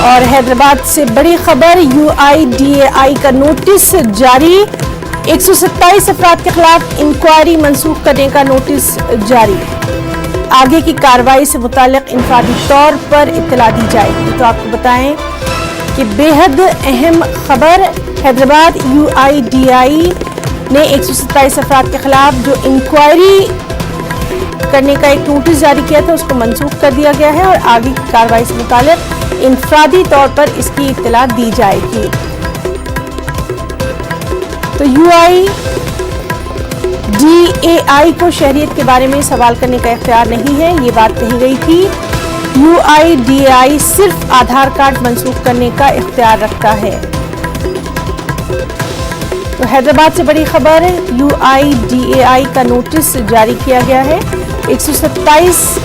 और हैदराबाद से बड़ी खबर, UIDAI का नोटिस जारी, 127 अफराद के खिलाफ इंक्वायरी मंसूख करने का नोटिस जारी। आगे की कार्रवाई से मुताल्लिक इनफरादी तौर पर इत्तला दी जाएगी। तो आपको बताएं कि बेहद अहम खबर, हैदराबाद UIDAI ने 127 अफराद के खिलाफ जो इंक्वायरी करने का एक नोटिस जारी किया था उसको मंसूख कर दिया गया है और आगे की कार्रवाई से मुताल्लिक इनफरादी तौर पर इसकी इत्तला दी जाएगी। तो UIDAI को शहरियत के बारे में सवाल करने का इख्तियार नहीं है, ये बात कही गई थी। UIDAI सिर्फ आधार कार्ड मंसूख करने का इख्तियार रखता है। तो हैदराबाद से बड़ी खबर, UIDAI का नोटिस जारी किया गया है। 127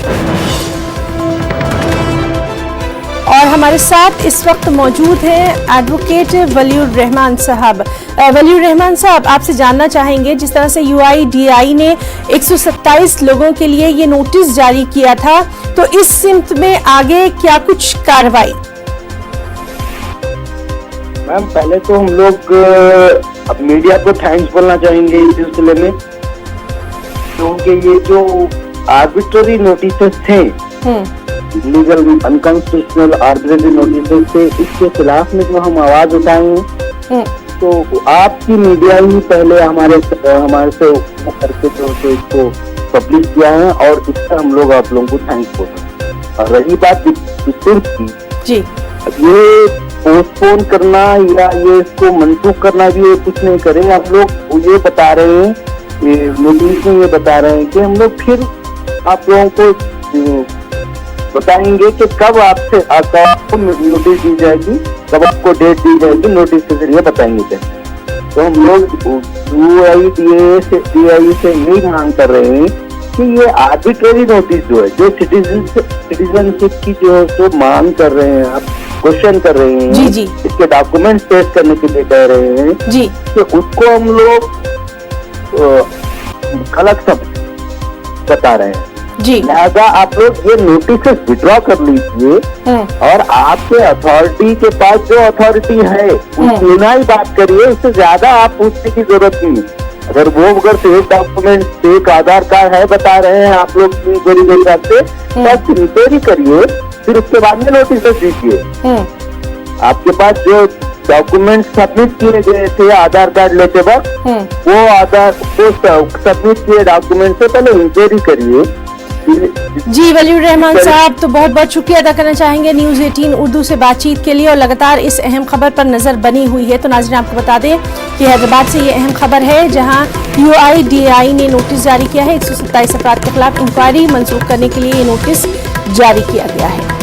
और हमारे साथ इस वक्त मौजूद हैं एडवोकेट वलीउर रहमान साहब। वलीउर रहमान साहब, आपसे जानना चाहेंगे, जिस तरह से UIDAI ने 127 लोगों के लिए ये नोटिस जारी किया था, तो इस सिमत में आगे क्या कुछ कार्रवाई? मैम, पहले तो हम लोग अब मीडिया को थैंक्स बोलना चाहेंगे इस सिलसिले में, क्योंकि ये जो आर्बिट्ररी नोटिसेस थे, लीगल अनकॉन्स्टिट्यूशनल आर्बिट्ररी नोटिसेस थे, इसके खिलाफ में जो हम आवाज उठाए हैं, तो आपकी मीडिया ही पहले हमारे से करके तो इसको पब्लिश किया है और इससे हम लोग आप लोगों को थैंक्स बोल रहे हैं। और रही बात डिस्टेंस की जी, ये पोस्टपोन करना या ये इसको मंसूख करना भी ये कुछ नहीं करेंगे। हम लोग ये बता रहे हैं, ये नोटिस में ये बता रहे हैं कि हम लोग फिर आप लोगों को बताएंगे कि कब आपको नोटिस दी जाएगी, कब आपको डेट दी जाएगी, नोटिस के जरिए बताएंगे। तो हम लोग UIDAI से यही मांग कर रहे हैं कि ये आर्बिट्ररी नोटिस जो है, जो सिटीजनशिप की जो है तो मांग कर रहे हैं, आप क्वेश्चन कर रहे हैं, जी। इसके डॉक्यूमेंट्स पेश करने के लिए कह रहे हैं जी, कि उसको हम लोग गलत सब बता रहे हैं जी। लिहाजा आप लोग ये नोटिस विड्रॉ कर लीजिए और आपके अथॉरिटी के पास जो अथॉरिटी है उसमें ही बात करिए, उससे ज्यादा आप पूछने की जरूरत नहीं। अगर फेक डॉक्यूमेंट, फेक आधार कार्ड है बता रहे हैं आप लोग तब इंक्वायरी करिए, फिर उसके बाद में नोटिस दीजिए। आपके पास जो डॉक्यूमेंट सबमिट किए गए थे आधार कार्ड लेते वक्त, वो सबमिट किए डॉक्यूमेंट से पहले इंक्वायरी करिए। जी वलीउर रहमान साहब, तो बहुत बहुत शुक्रिया अदा करना चाहेंगे न्यूज़ 18 उर्दू से बातचीत के लिए और लगातार इस अहम खबर पर नजर बनी हुई है। तो नाज़रीन, आपको बता दें कि हैदराबाद से ये अहम खबर है, जहां UIDAI ने नोटिस जारी किया है। 127 अफराद के खिलाफ इंक्वायरी मंसूख करने के लिए ये नोटिस जारी किया गया है।